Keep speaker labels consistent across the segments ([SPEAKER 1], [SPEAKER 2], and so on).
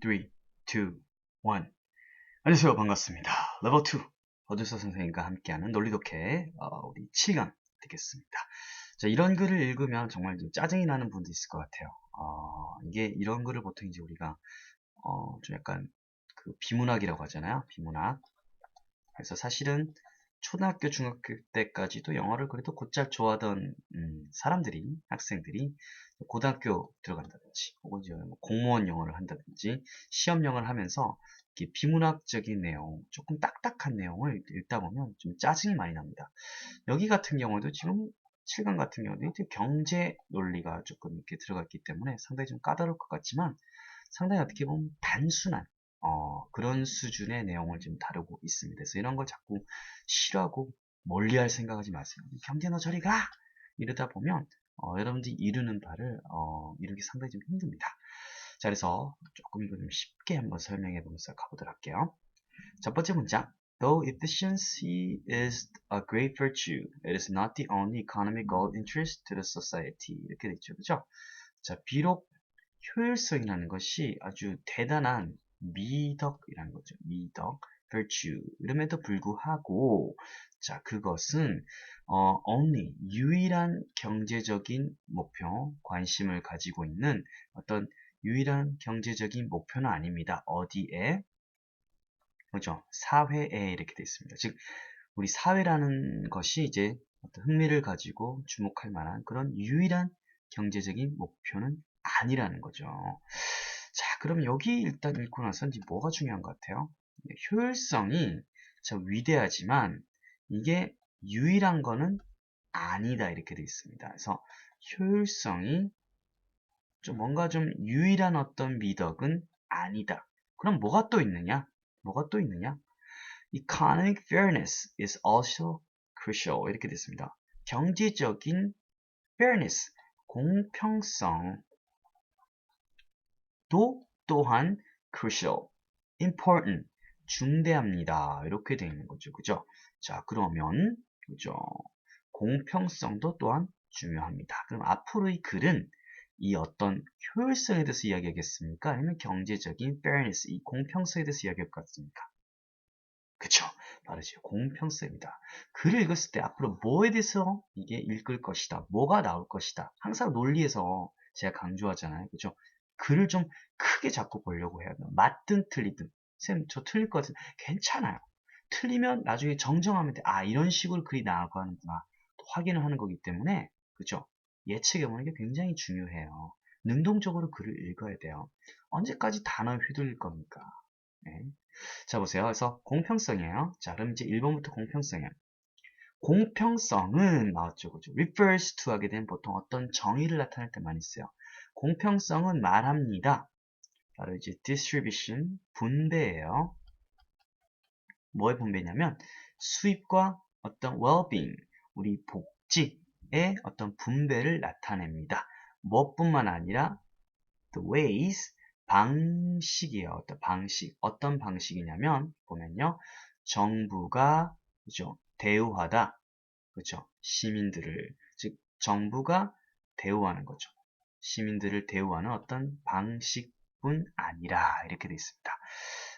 [SPEAKER 1] 3, 2, 1. 안녕하세요. 반갑습니다. 레벨 2 어들서 선생님과 함께하는 논리독해 우리 7강 되겠습니다. 자, 이런 글을 읽으면 정말 좀 짜증이 나는 분도 있을 것 같아요. 이게 이런 글을 보통 이제 우리가 좀 약간 그 비문학이라고 하잖아요. 비문학. 그래서 사실은 초등학교, 중학교 때까지도 영어를 그래도 곧잘 좋아하던 사람들이, 학생들이 고등학교 들어간다든지, 혹은 이제 뭐 공무원 영어를 한다든지, 시험 영어를 하면서 이렇게 비문학적인 내용, 조금 딱딱한 내용을 읽다 보면 좀 짜증이 많이 납니다. 여기 같은 경우도 지금 7강 같은 경우도 이제 경제 논리가 조금 이렇게 들어갔기 때문에 상당히 좀 까다로울 것 같지만 상당히 어떻게 보면 단순한 그런 수준의 내용을 좀 다루고 있습니다. 그래서 이런 걸 자꾸 싫어하고 멀리할 생각하지 마세요. 경제 너 저리 가! 이러다 보면 여러분들이 이루는 바를 이루기 상당히 좀 힘듭니다. 자, 그래서 조금 이거 좀 쉽게 한번 설명해 보면서 가보도록 할게요. 첫 번째 문장. Though efficiency is a great virtue, it is not the only economic goal interest to the society. 이렇게 되죠. 그죠? 자, 비록 효율성이라는 것이 아주 대단한 미덕이라는 거죠. 미덕, virtue. 이름에도 불구하고, 자, 그것은, only, 유일한 경제적인 목표, 관심을 가지고 있는 어떤 유일한 경제적인 목표는 아닙니다. 어디에? 그죠? 사회에 이렇게 되어 있습니다. 즉, 우리 사회라는 것이 이제 어떤 흥미를 가지고 주목할 만한 그런 유일한 경제적인 목표는 아니라는 거죠. 자, 그럼 여기 일단 읽고 나서 이제 뭐가 중요한 것 같아요? 효율성이 참 위대하지만 이게 유일한 거는 아니다 이렇게 되어 있습니다. 그래서 효율성이 좀 뭔가 좀 유일한 어떤 미덕은 아니다. 그럼 뭐가 또 있느냐? 뭐가 또 있느냐? Economic fairness is also crucial. 이렇게 됐습니다. 경제적인 fairness, 공평성도 또한 crucial, important, 중대합니다. 이렇게 되어 있는 거죠. 그죠? 자, 그러면, 그죠? 공평성도 또한 중요합니다. 그럼 앞으로의 글은 이 어떤 효율성에 대해서 이야기하겠습니까? 아니면 경제적인 fairness, 이 공평성에 대해서 이야기할 것 같습니까? 그쵸? 바로 이제 공평성입니다. 글을 읽었을 때 앞으로 뭐에 대해서 이게 읽을 것이다. 뭐가 나올 것이다. 항상 논리에서 제가 강조하잖아요. 그죠? 글을 좀 크게 잡고 보려고 해야 돼요. 맞든 틀리든. 쌤, 저 틀릴 것 같은 괜찮아요. 틀리면 나중에 정정하면 돼. 아, 이런 식으로 글이 나오고 하는구나. 또 확인을 하는 거기 때문에, 그죠? 예측해보는 게 굉장히 중요해요. 능동적으로 글을 읽어야 돼요. 언제까지 단어에 휘둘릴 겁니까? 네. 자, 보세요. 그래서 공평성이에요. 자, 그럼 이제 1번부터 공평성이에요. 공평성은 나왔죠. 그죠? refers to 하게 되면 보통 어떤 정의를 나타낼 때 많이 써요. 공평성은 말합니다. 바로 이제 distribution, 분배예요. 뭐의 분배냐면 수입과 어떤 well-being, 우리 복지의 어떤 분배를 나타냅니다. 무엇뿐만 아니라 the ways, 방식이에요. 어떤 방식. 어떤 방식이냐면, 보면요. 정부가, 그죠? 대우하다. 그죠? 시민들을. 즉, 정부가 대우하는 거죠. 시민들을 대우하는 어떤 방식뿐 아니라. 이렇게 되어 있습니다.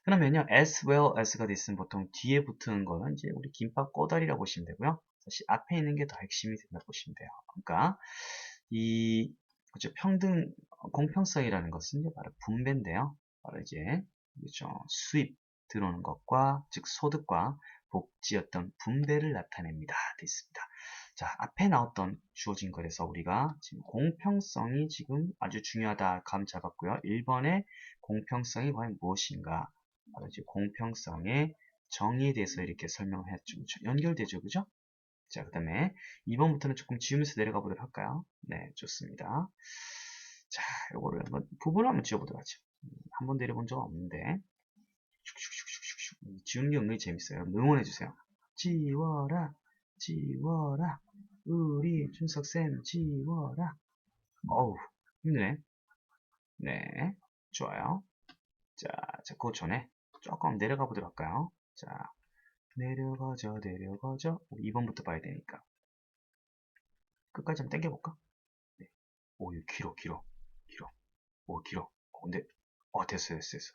[SPEAKER 1] 그러면요. as well as가 되어 있으면 보통 뒤에 붙는 거는 이제 우리 김밥 꼬다리라고 보시면 되고요. 사실 앞에 있는 게 더 핵심이 된다고 보시면 돼요. 그러니까, 이, 그죠? 공평성이라는 것은 바로 분배인데요. 바로 이제, 그죠? 수입 들어오는 것과, 즉 소득과 복지 어떤 분배를 나타냅니다. 되어 있습니다. 자, 앞에 나왔던 주어진 것에서 우리가 지금 공평성이 지금 아주 중요하다 감 잡았고요. 1번의 공평성이 과연 무엇인가? 바로 이제 공평성의 정의에 대해서 이렇게 설명을 했죠. 그렇죠? 연결되죠, 그죠? 자, 그 다음에 2번부터는 조금 지우면서 내려가 보도록 할까요? 네, 좋습니다. 자, 요거를 한번 부분을 한번 지워보도록 하죠. 한 번 내려본 적 없는데 슉슉슉슉슉 지우는 게 은근히 재밌어요. 응원해주세요. 지워라, 지워라, 우리 준석쌤 지워라. 어우, 힘드네. 네, 좋아요. 자, 그 전에 조금 내려가 보도록 할까요? 자, 내려가죠, 내려가죠. 우리 2번부터 봐야 되니까. 끝까지 한번 당겨볼까? 네. 오, 이거 길어, 길어, 길어. 오, 길어. 근데 됐어요, 됐어요.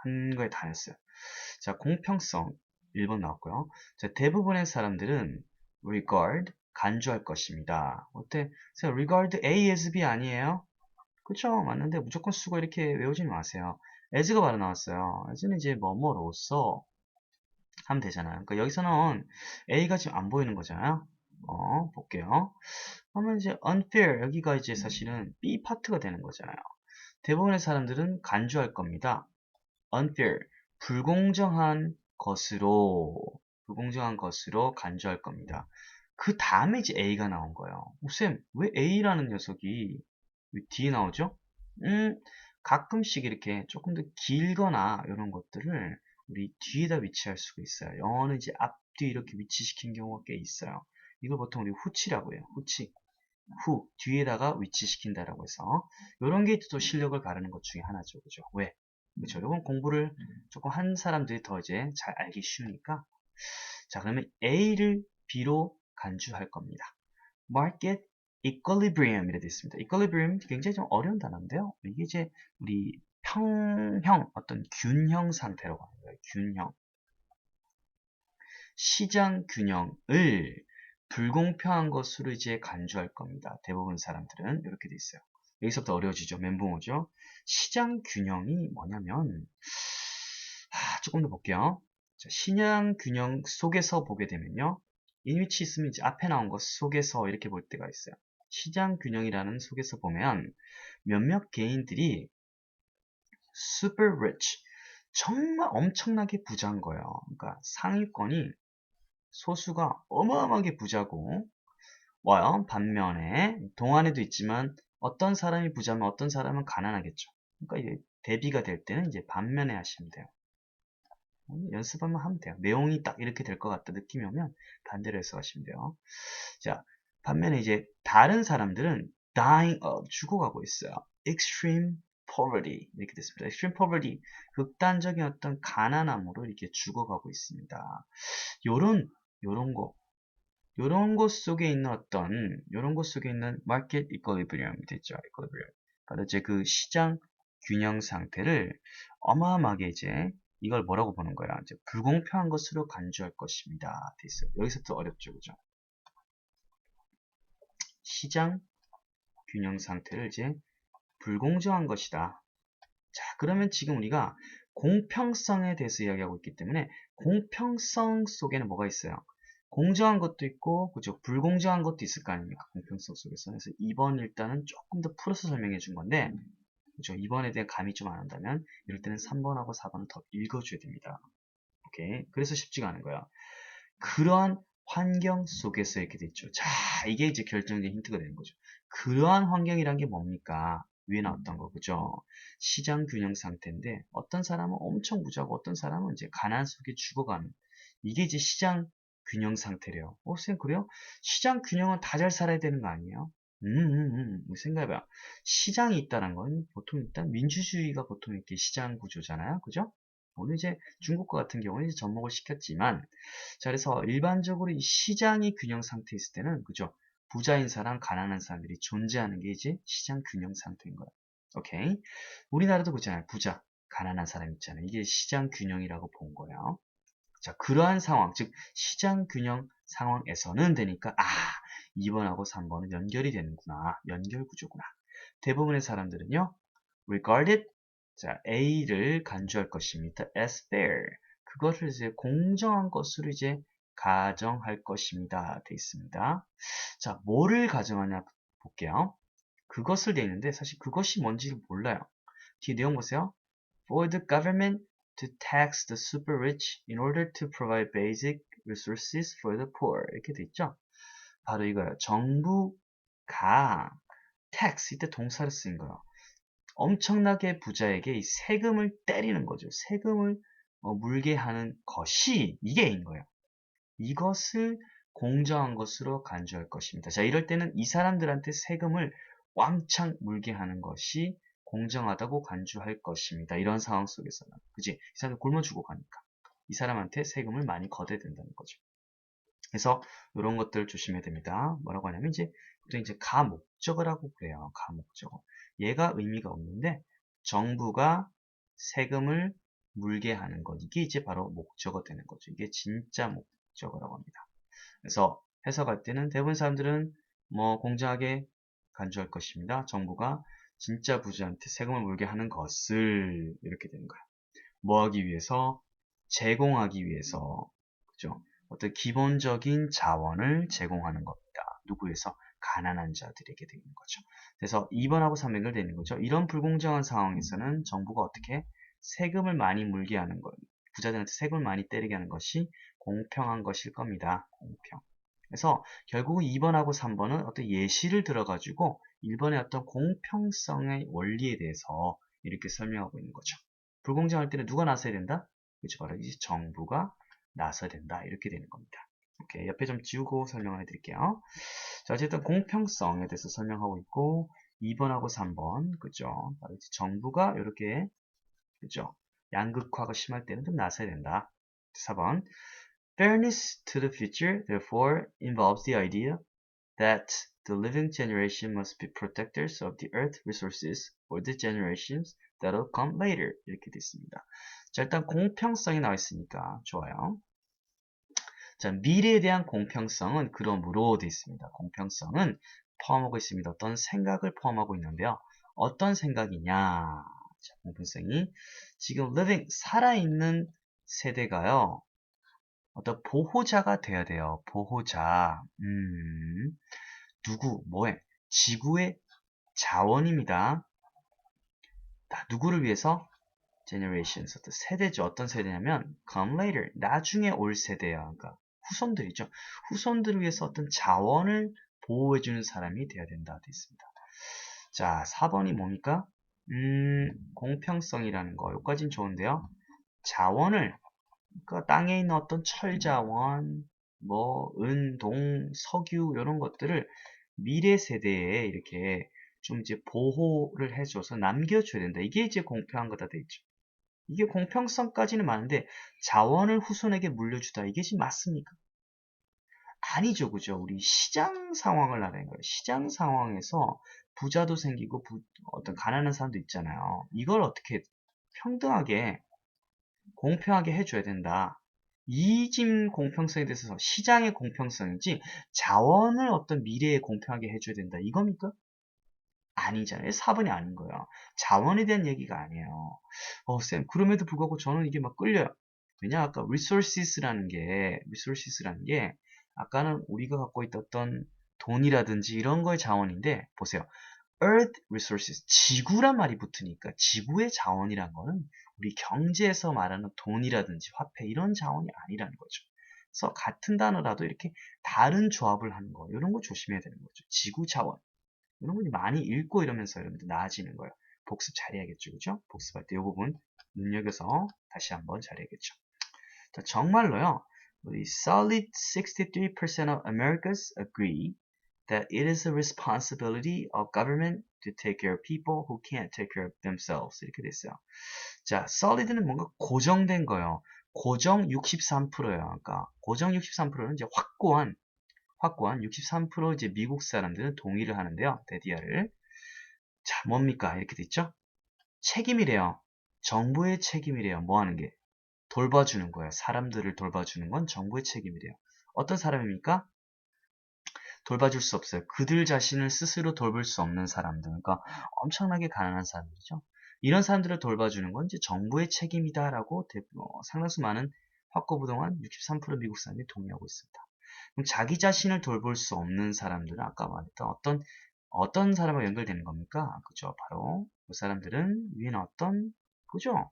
[SPEAKER 1] 한 거에 다 했어요. 자, 공평성 1번 나왔고요. 자, 대부분의 사람들은 regard, 간주할 것입니다. 어때? 자, regard A as B 아니에요? 그쵸? 맞는데 무조건 쓰고 이렇게 외우지 마세요. as가 바로 나왔어요. as는 이제 뭐뭐로써 하면 되잖아요. 그러니까 여기서는 A가 지금 안 보이는 거잖아요. 볼게요. 그러면 이제 unfair, 여기가 이제 사실은 B 파트가 되는 거잖아요. 대부분의 사람들은 간주할 겁니다. unfair, 불공정한 것으로 간주할 겁니다. 그 다음에 이제 A가 나온 거예요. 쌤, 왜 A라는 녀석이 왜 뒤에 나오죠? 가끔씩 이렇게 조금 더 길거나 이런 것들을 우리 뒤에다 위치할 수가 있어요. 영어는 이제 앞뒤 이렇게 위치시킨 경우가 꽤 있어요. 이걸 보통 우리 후치라고 해요. 후치. 뒤에다가 위치시킨다라고 해서 이런 게 또 실력을 가르는 것 중에 하나죠. 그죠? 왜? 그렇죠. 이건 공부를 조금 한 사람들이 더 이제 잘 알기 쉬우니까. 자, 그러면 A를 B로 간주할 겁니다. Market equilibrium 이라 되어 있습니다. equilibrium 굉장히 좀 어려운 단어인데요. 이게 이제 우리 평형, 어떤 균형 상태라고 하는 거예요. 균형. 시장 균형을 불공평한 것으로 이제 간주할 겁니다. 대부분 사람들은 이렇게 돼 있어요. 여기서부터 어려워지죠. 멘붕 오죠. 시장 균형이 뭐냐면 조금 더 볼게요. 자, 시장 균형 속에서 보게 되면요. 인위치 있으면 이제 앞에 나온 것 속에서 이렇게 볼 때가 있어요. 시장 균형이라는 속에서 보면 몇몇 개인들이 super rich, 정말 엄청나게 부자인 거예요. 그러니까 상위권이 소수가 어마어마하게 부자고 와요. 반면에 동안에도 있지만 어떤 사람이 부자면 어떤 사람은 가난하겠죠. 그러니까 이게 대비가 될 때는 이제 반면에 하시면 돼요. 연습하면 하면 돼요. 내용이 딱 이렇게 될 것 같다 느낌이 오면 반대로 해석하시면 돼요. 자, 반면에 이제 다른 사람들은 dying of, 죽어가고 있어요. extreme poverty 이렇게 됐습니다. extreme poverty, 극단적인 어떤 가난함으로 이렇게 죽어가고 있습니다. 요런 거, 요런 것 속에 있는 요런 것 속에 있는 market equilibrium 됐죠. equilibrium. 바로 이제 그 시장 균형 상태를 어마어마하게 이제 이걸 뭐라고 보는 거야? 이제 불공평한 것으로 간주할 것입니다. 돼 있어요. 여기서부터 어렵죠, 그죠? 시장 균형 상태를 이제 불공정한 것이다. 자, 그러면 지금 우리가 공평성에 대해서 이야기하고 있기 때문에 공평성 속에는 뭐가 있어요? 공정한 것도 있고, 그죠? 불공정한 것도 있을 거 아닙니까? 공평성 속에서. 그래서 2번 일단은 조금 더 풀어서 설명해 준 건데, 그죠? 2번에 대한 감이 좀 안 온다면, 이럴 때는 3번하고 4번을 더 읽어줘야 됩니다. 오케이? 그래서 쉽지가 않은 거야. 그러한 환경 속에서 이렇게 됐죠. 자, 이게 이제 결정적인 힌트가 되는 거죠. 그러한 환경이란 게 뭡니까? 위에 나왔던 거, 그죠? 시장 균형 상태인데, 어떤 사람은 엄청 부자고, 어떤 사람은 이제 가난 속에 죽어가는. 이게 이제 시장 균형 상태래요. 쌤, 그래요? 시장 균형은 다 잘 살아야 되는 거 아니에요? 생각해봐요. 시장이 있다는 건 보통 일단 민주주의가 보통 이렇게 시장 구조잖아요. 그죠? 오늘 이제 중국과 같은 경우는 이제 접목을 시켰지만, 자, 그래서 일반적으로 이 시장이 균형 상태에 있을 때는, 그죠? 부자인 사람, 가난한 사람들이 존재하는 게 이제 시장 균형 상태인 거예요. 오케이? 우리나라도 그렇잖아요. 부자, 가난한 사람 있잖아요. 이게 시장 균형이라고 본 거예요. 자, 그러한 상황, 즉, 시장 균형 상황에서는 되니까, 2번하고 3번은 연결이 되는구나. 연결 구조구나. 대부분의 사람들은요, regarded, 자, A를 간주할 것입니다. as fair. 그것을 이제 공정한 것으로 이제 가정할 것입니다. 돼 있습니다. 자, 뭐를 가정하냐 볼게요. 그것을 돼 있는데 사실 그것이 뭔지를 몰라요. 뒤에 내용 보세요. For the government to tax the super rich in order to provide basic resources for the poor. 이렇게 돼 있죠. 바로 이거예요. 정부가 tax, 이때 동사를 쓴 거예요. 엄청나게 부자에게 이 세금을 때리는 거죠. 세금을 물게 하는 것이 이게 A인 거예요. 이것을 공정한 것으로 간주할 것입니다. 자, 이럴 때는 이 사람들한테 세금을 왕창 물게 하는 것이 공정하다고 간주할 것입니다. 이런 상황 속에서는. 그지? 이 사람들 굶어 죽고 가니까. 이 사람한테 세금을 많이 거둬야 된다는 거죠. 그래서 이런 것들 조심해야 됩니다. 뭐라고 하냐면 이제 보통 이제 가목적어라고 그래요. 가목적어. 얘가 의미가 없는데 정부가 세금을 물게 하는 것. 이게 이제 바로 목적어 되는 거죠. 이게 진짜 목적어라고 합니다. 그래서 해석할 때는 대부분 사람들은 뭐 공정하게 간주할 것입니다. 정부가 진짜 부자한테 세금을 물게 하는 것을 이렇게 되는 거예요. 뭐 하기 위해서? 제공하기 위해서. 그죠? 어떤 기본적인 자원을 제공하는 겁니다. 누구에서? 가난한 자들에게 되는 거죠. 그래서 2번하고 3번 연결되는 거죠. 이런 불공정한 상황에서는 정부가 어떻게 세금을 많이 물게 하는 것, 부자들한테 세금을 많이 때리게 하는 것이 공평한 것일 겁니다. 공평. 그래서 결국은 2번하고 3번은 어떤 예시를 들어가지고 1번의 어떤 공평성의 원리에 대해서 이렇게 설명하고 있는 거죠. 불공정할 때는 누가 나서야 된다? 그렇죠. 바로 이 정부가 나서야 된다. 이렇게 되는 겁니다. 오케이. 옆에 좀 지우고 설명을 해드릴게요. 자, 어쨌든 공평성에 대해서 설명하고 있고 2번하고 3번 그죠? 바로 이제 정부가 이렇게 그죠? 양극화가 심할 때는 좀 나서야 된다. 4번 Fairness to the future therefore involves the idea that the living generation must be protectors of the earth resources for the generations that'll come later. 이렇게 돼 있습니다. 자, 일단 공평성이 나와 있으니까 좋아요. 자, 미래에 대한 공평성은 그러므로 돼 있습니다. 공평성은 포함하고 있습니다. 어떤 생각을 포함하고 있는데요. 어떤 생각이냐? 자, 공평성이 지금 living 살아있는 세대가요. 어떤 보호자가 돼야 돼요. 보호자. 누구, 뭐해? 지구의 자원입니다. 누구를 위해서? generations, 어떤 세대죠. 어떤 세대냐면 come later, 나중에 올 세대야. 그러니까 후손들이죠. 후손들을 위해서 어떤 자원을 보호해주는 사람이 돼야 된다. 되어 있습니다. 자, 4번이 뭡니까? 공평성이라는 거. 여기까지는 좋은데요. 자원을, 그러니까 땅에 있는 어떤 철자원, 뭐, 은, 동, 석유, 이런 것들을 미래 세대에 이렇게 좀 이제 보호를 해줘서 남겨줘야 된다. 이게 이제 공평한 거다 돼 있죠. 이게 공평성까지는 많은데 자원을 후손에게 물려주다. 이게 지금 맞습니까? 아니죠. 그죠? 우리 시장 상황을 알아야 거예요. 시장 상황에서 부자도 생기고 어떤 가난한 사람도 있잖아요. 이걸 어떻게 평등하게 공평하게 해줘야 된다. 이 집 공평성에 대해서 시장의 공평성이지 자원을 어떤 미래에 공평하게 해줘야 된다. 이겁니까? 아니잖아요. 4번이 아닌 거예요. 자원에 대한 얘기가 아니에요. 쌤, 그럼에도 불구하고 저는 이게 막 끌려요. 왜냐, 아까 resources라는 게, 아까는 우리가 갖고 있던 돈이라든지 이런 거의 자원인데, 보세요. earth resources, 지구란 말이 붙으니까, 지구의 자원이란 거는 우리 경제에서 말하는 돈이라든지 화폐, 이런 자원이 아니라는 거죠. 그래서 같은 단어라도 이렇게 다른 조합을 하는 거, 이런 거 조심해야 되는 거죠. 지구 자원. 이런 거 많이 읽고 이러면서 여러분들 나아지는 거예요. 복습 잘해야겠죠, 그죠? 복습할 때 이 부분 눈여겨서 다시 한번 잘해야겠죠. 자, 정말로요. 우리 solid 63% of Americans agree that it is the responsibility of government to take care of people who can't take care of themselves. 이렇게 됐어요. 자, solid는 뭔가 고정된 거예요. 고정 63%예요. 그러니까 고정 63%는 이제 확고한 63% 이제 미국 사람들은 동의를 하는데요. 데디아를. 자, 뭡니까? 이렇게 됐죠? 책임이래요. 정부의 책임이래요. 뭐 하는 게? 돌봐주는 거예요. 사람들을 돌봐주는 건 정부의 책임이래요. 어떤 사람입니까? 돌봐줄 수 없어요. 그들 자신을 스스로 돌볼 수 없는 사람들. 그러니까 엄청나게 가난한 사람들이죠. 이런 사람들을 돌봐주는 건 이제 정부의 책임이다라고 상당수 많은 확고부동한 63% 미국 사람들이 동의하고 있습니다. 그럼 자기 자신을 돌볼 수 없는 사람들은 아까 말했던 어떤 사람과 연결되는 겁니까? 그죠? 바로 그 사람들은 위에는 그죠?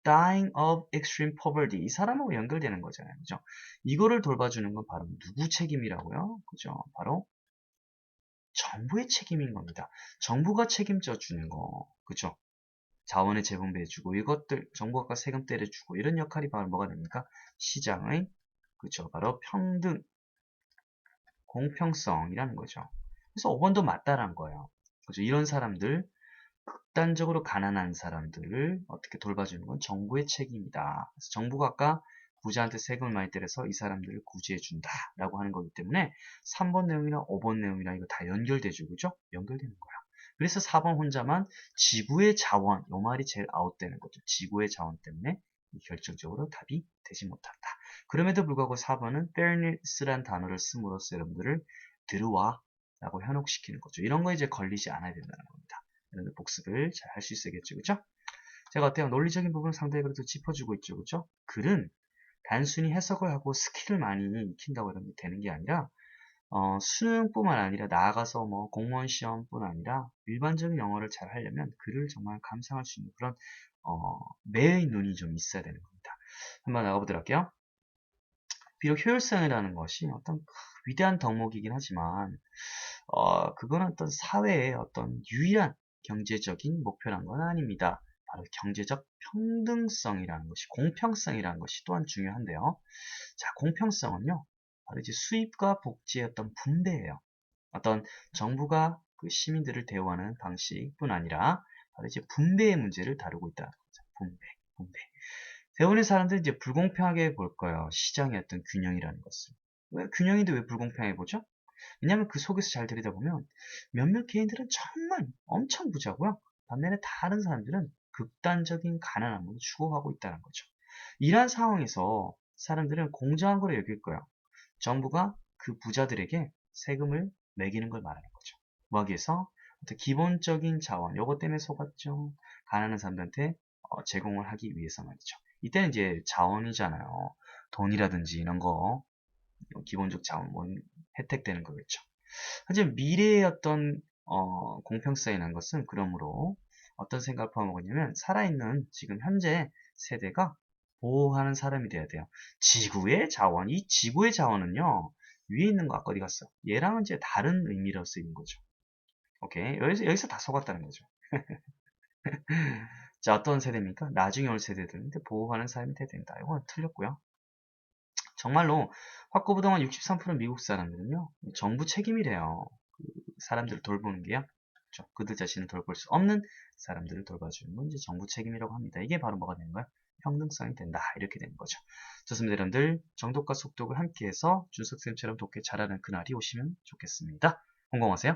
[SPEAKER 1] dying of extreme poverty. 이 사람하고 연결되는 거잖아요. 그죠? 이거를 돌봐주는 건 바로 누구 책임이라고요? 그죠? 바로 정부의 책임인 겁니다. 정부가 책임져 주는 거. 그죠? 자원을 재분배해주고 이것들 정부가 세금 때려주고 이런 역할이 바로 뭐가 됩니까? 시장의 그죠? 바로 평등, 공평성이라는 거죠. 그래서 5번도 맞다란 거예요. 그죠? 이런 사람들, 극단적으로 가난한 사람들을 어떻게 돌봐주는 건 정부의 책임이다. 그래서 정부가 아까 부자한테 세금을 많이 때려서 이 사람들을 구제해준다. 라고 하는 거기 때문에 3번 내용이나 5번 내용이나 이거 다 연결되죠. 그죠? 연결되는 거야. 그래서 4번 혼자만 지구의 자원, 요 말이 제일 아웃되는 거죠. 지구의 자원 때문에 결정적으로 답이 되지 못한다. 그럼에도 불구하고 4번은 fairness란 단어를 씀으로써 여러분들을 들어와 라고 현혹시키는 거죠. 이런 거 이제 걸리지 않아야 된다는 겁니다. 여러분들 복습을 잘 할 수 있어야겠죠. 그죠? 제가 어때요? 논리적인 부분을 상당히 그래도 짚어주고 있죠. 그죠? 글은 단순히 해석을 하고 스킬을 많이 익힌다고 이러면 되는 게 아니라 수능뿐만 아니라 나아가서 뭐 공무원 시험뿐 아니라 일반적인 영어를 잘 하려면 글을 정말 감상할 수 있는 그런 매의 눈이 좀 있어야 되는 겁니다. 한번 나가보도록 할게요. 비록 효율성이라는 것이 어떤 위대한 덕목이긴 하지만 그건 어떤 사회의 어떤 유일한 경제적인 목표란 건 아닙니다. 바로 경제적 평등성이라는 것이, 공평성이라는 것이 또한 중요한데요. 자, 공평성은요, 바로 이제 수입과 복지의 어떤 분배예요. 어떤 정부가 그 시민들을 대우하는 방식뿐 아니라 바로 이제 분배의 문제를 다루고 있다는 거죠. 분배. 대부분의 사람들은 이제 불공평하게 볼 거예요. 시장의 어떤 균형이라는 것을. 왜 균형인데 왜 불공평하게 보죠? 왜냐하면 그 속에서 잘 들여다보면 몇몇 개인들은 정말 엄청 부자고요. 반면에 다른 사람들은 극단적인 가난함으로 죽어가고 있다는 거죠. 이러한 상황에서 사람들은 공정한 거로 여길 거예요. 정부가 그 부자들에게 세금을 매기는 걸 말하는 거죠. 뭐 하기 위해서? 어떤 기본적인 자원, 요것 때문에 속았죠. 가난한 사람들한테 제공을 하기 위해서 말이죠. 이때는 이제 자원이잖아요. 돈이라든지 이런 거, 기본적 자원, 뭐 혜택되는 거겠죠. 하지만 미래의 어떤 공평성이라는 것은 그러므로 어떤 생각을 포함하냐면 살아있는 지금 현재 세대가 보호하는 사람이 돼야 돼요. 지구의 자원, 이 지구의 자원은요 위에 있는 거 아까 어디 갔어? 얘랑은 이제 다른 의미로 쓰이는 거죠. 오케이, 여기서 다 속았다는 거죠. 자, 어떤 세대입니까? 나중에 올 세대들인데 보호하는 사람이 돼야 된다. 이건 틀렸고요. 정말로 확고부동한 63% 미국 사람들은요 정부 책임이래요. 그 사람들을 돌보는 게요. 그렇죠? 그들 자신을 돌볼 수 없는 사람들을 돌봐주는 건 이제 정부 책임이라고 합니다. 이게 바로 뭐가 되는 거야? 평등성이 된다. 이렇게 되는 거죠. 좋습니다. 여러분들 정독과 속독을 함께해서 준석쌤처럼 독해 잘하는 그날이 오시면 좋겠습니다. 성공하세요.